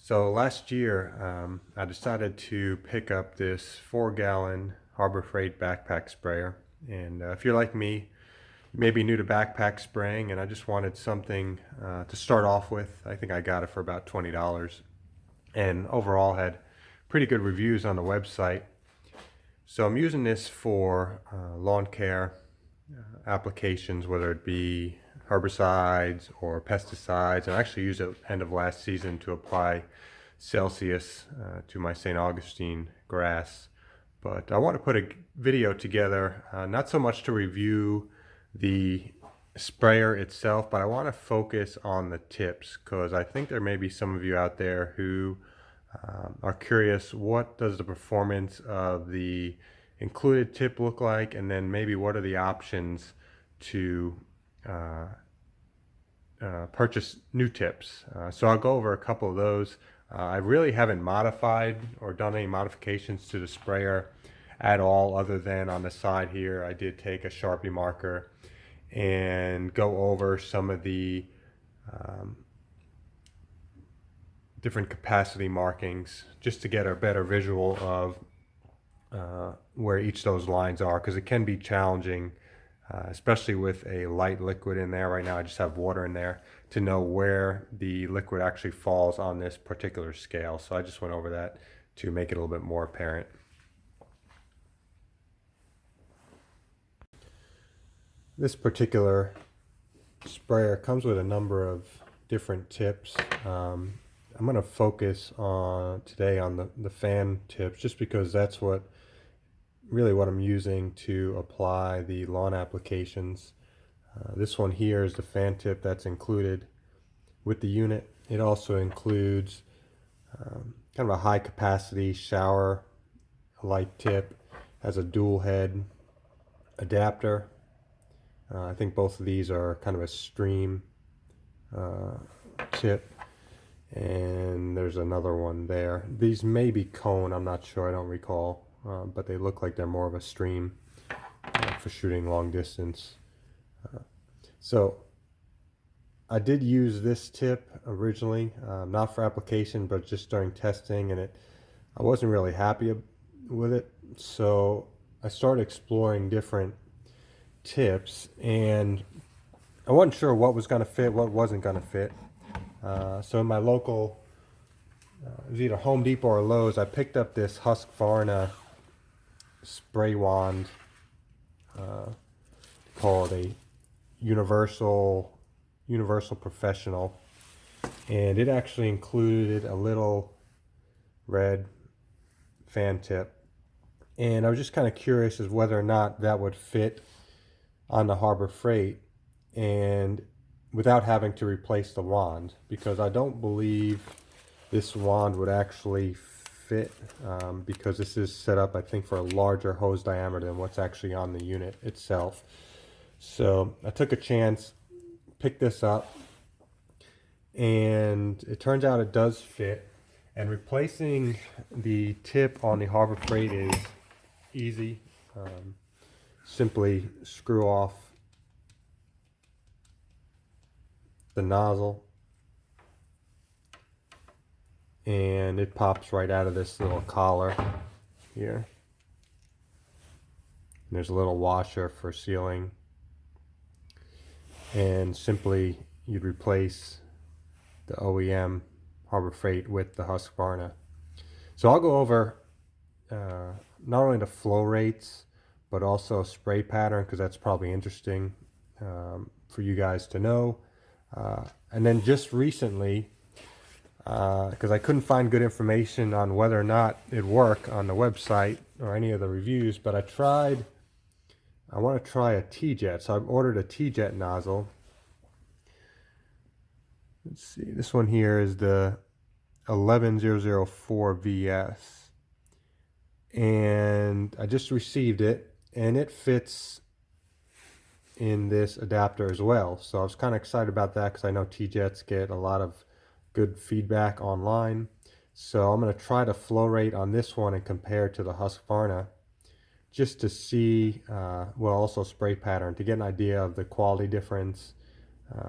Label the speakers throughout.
Speaker 1: So last year, I decided to pick up this 4-gallon Harbor Freight backpack sprayer. And if you're like me, you may be new to backpack spraying, and I just wanted something to start off with. I think I got it for about $20, and overall had pretty good reviews on the website. So I'm using this for lawn care applications, whether it be herbicides or pesticides. I actually used it end of last season to apply Celsius to my St. Augustine grass. But I want to put a video together, not so much to review the sprayer itself, but I want to focus on the tips, because I think there may be some of you out there who are curious, what does the performance of the included tip look like, and then maybe what are the options to purchase new tips. So I'll go over a couple of those. I really haven't modified or done any modifications to the sprayer at all, other than on the side here I did take a Sharpie marker and go over some of the different capacity markings just to get a better visual of where each of those lines are, because it can be challenging, especially with a light liquid in there. Right now I just have water in there, to know where the liquid actually falls on this particular scale. So I just went over that to make it a little bit more apparent. This particular sprayer comes with a number of different tips. I'm going to focus on today on the fan tips, just because that's what I'm using to apply the lawn applications. This one here is the fan tip that's included with the unit. It also includes kind of a high capacity shower light tip, has a dual head adapter. I think both of these are kind of a stream tip, and there's another one there. These may be cone, I'm not sure, I don't recall, but they look like they're more of a stream for shooting long distance. So I did use this tip originally, not for application, but just during testing, and I wasn't really happy with it. So I started exploring different tips, and I wasn't sure what was going to fit, what wasn't going to fit. So in my local, it was either Home Depot or Lowe's, I picked up this Husqvarna spray wand called a Universal Professional, and it actually included a little red fan tip, and I was just kind of curious as whether or not that would fit on the Harbor Freight and without having to replace the wand, because I don't believe this wand would actually fit, because this is set up, I think, for a larger hose diameter than what's actually on the unit itself. So I took a chance, picked this up, and it turns out it does fit. And replacing the tip on the Harbor Freight is easy. Simply screw off the nozzle, and it pops right out of this little collar here. And there's a little washer for sealing, and simply you'd replace the OEM Harbor Freight with the Husqvarna. So I'll go over not only the flow rates, but also spray pattern, because that's probably interesting for you guys to know. And then just recently, because I couldn't find good information on whether or not it'd work on the website or any of the reviews, but I want to try a TeeJet. So I've ordered a TeeJet nozzle. Let's see, this one here is the 11004 VS, and I just received it, and it fits in this adapter as well. So I was kind of excited about that, because I know TeeJets get a lot of good feedback online. So I'm going to try the flow rate on this one and compare it to the Husqvarna, just to see, well, also spray pattern, to get an idea of the quality difference.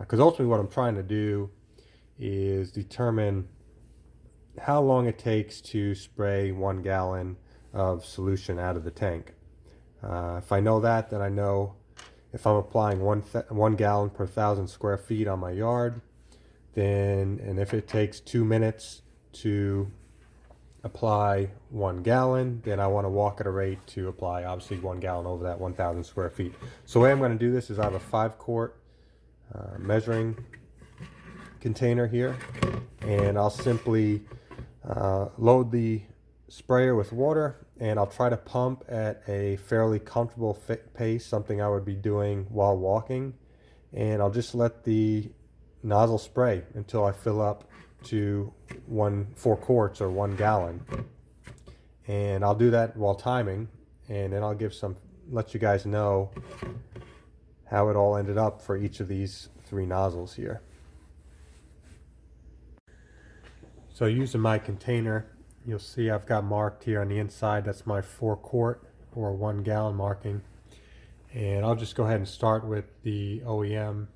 Speaker 1: Because ultimately what I'm trying to do is determine how long it takes to spray 1 gallon of solution out of the tank. If I know that, then I know if I'm applying 1 gallon per 1,000 square feet on my yard, then, and if it takes 2 minutes to apply 1 gallon, then I want to walk at a rate to apply obviously 1 gallon over that 1,000 square feet. So the way I'm going to do this is I have a 5-quart measuring container here, and I'll simply load the sprayer with water, and I'll try to pump at a fairly comfortable pace, something I would be doing while walking, and I'll just let the nozzle spray until I fill up to 4 quarts or 1 gallon. And I'll do that while timing, and then I'll let you guys know how it all ended up for each of these 3 nozzles here. So using my container, you'll see I've got marked here on the inside, that's my 4 quart or 1 gallon marking. And I'll just go ahead and start with the OEM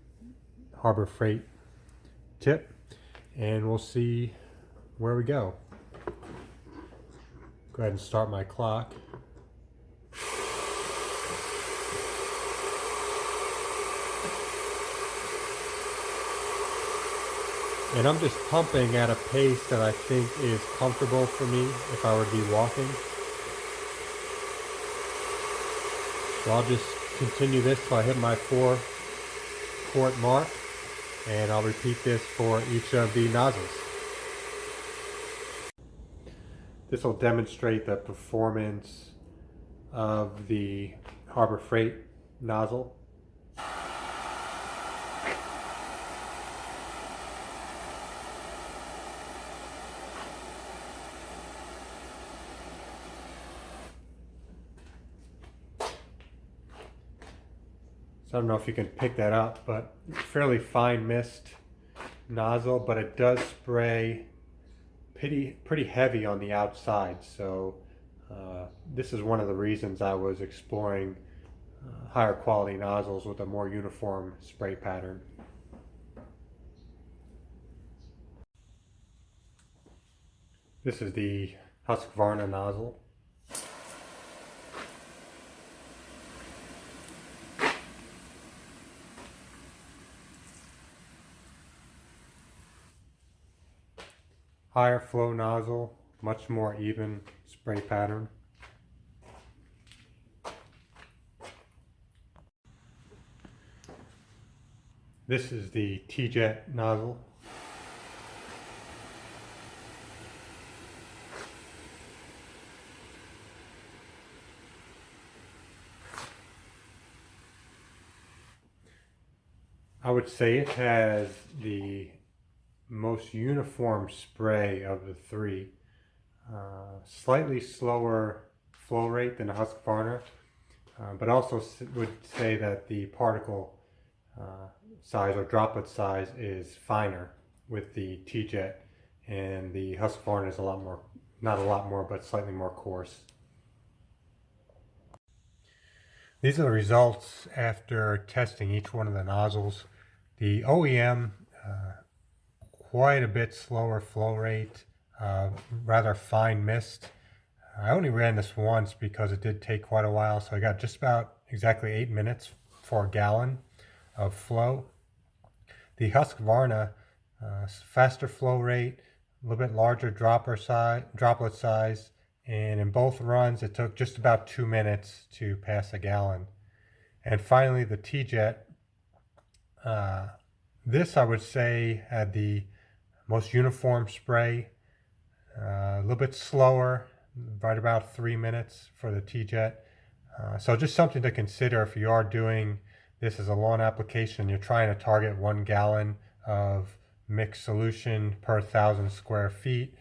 Speaker 1: Harbor Freight tip, and we'll see where we go. Go ahead and start my clock. And I'm just pumping at a pace that I think is comfortable for me if I were to be walking. So I'll just continue this till I hit my 4 quart mark, and I'll repeat this for each of the nozzles. This will demonstrate the performance of the Harbor Freight nozzle. So I don't know if you can pick that up, but fairly fine mist nozzle, but it does spray pretty heavy on the outside. So this is one of the reasons I was exploring higher quality nozzles with a more uniform spray pattern. This is the Husqvarna nozzle. Higher flow nozzle, much more even spray pattern. This is the TeeJet nozzle. I would say it has the most uniform spray of the 3. Slightly slower flow rate than the Husqvarna, but also would say that the particle size or droplet size is finer with the TeeJet, and the Husqvarna is a lot more, not a lot more, but slightly more coarse. These are the results after testing each one of the nozzles. The OEM, quite a bit slower flow rate, rather fine mist. I only ran this once because it did take quite a while, so I got just about exactly 8 minutes for a gallon of flow. The Husqvarna, faster flow rate, a little bit larger droplet size, and in both runs it took just about 2 minutes to pass a gallon. And finally the TeeJet, this I would say had the most uniform spray, a little bit slower, right about 3 minutes for the TeeJet. So just something to consider if you are doing this as a lawn application. You're trying to target 1 gallon of mixed solution per 1,000 square feet.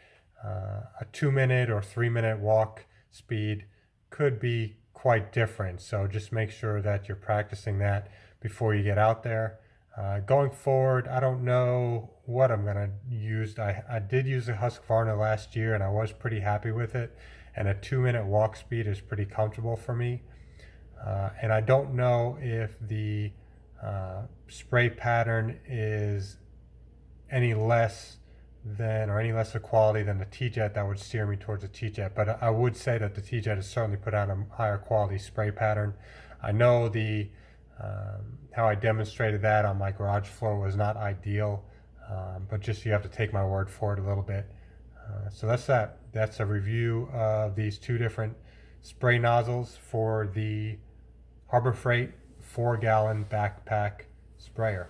Speaker 1: A 2-minute or 3-minute walk speed could be quite different. So just make sure that you're practicing that before you get out there. Going forward, I don't know what I'm going to use. I did use a Husqvarna last year and I was pretty happy with it. And a 2-minute walk speed is pretty comfortable for me. And I don't know if the spray pattern is any less than, or any less of quality than the TeeJet, that would steer me towards the TeeJet. But I would say that the TeeJet has certainly put out a higher quality spray pattern. I know the how I demonstrated that on my garage floor was not ideal, but just you have to take my word for it a little bit. So that's that. That's a review of these two different spray nozzles for the Harbor Freight 4-gallon backpack sprayer.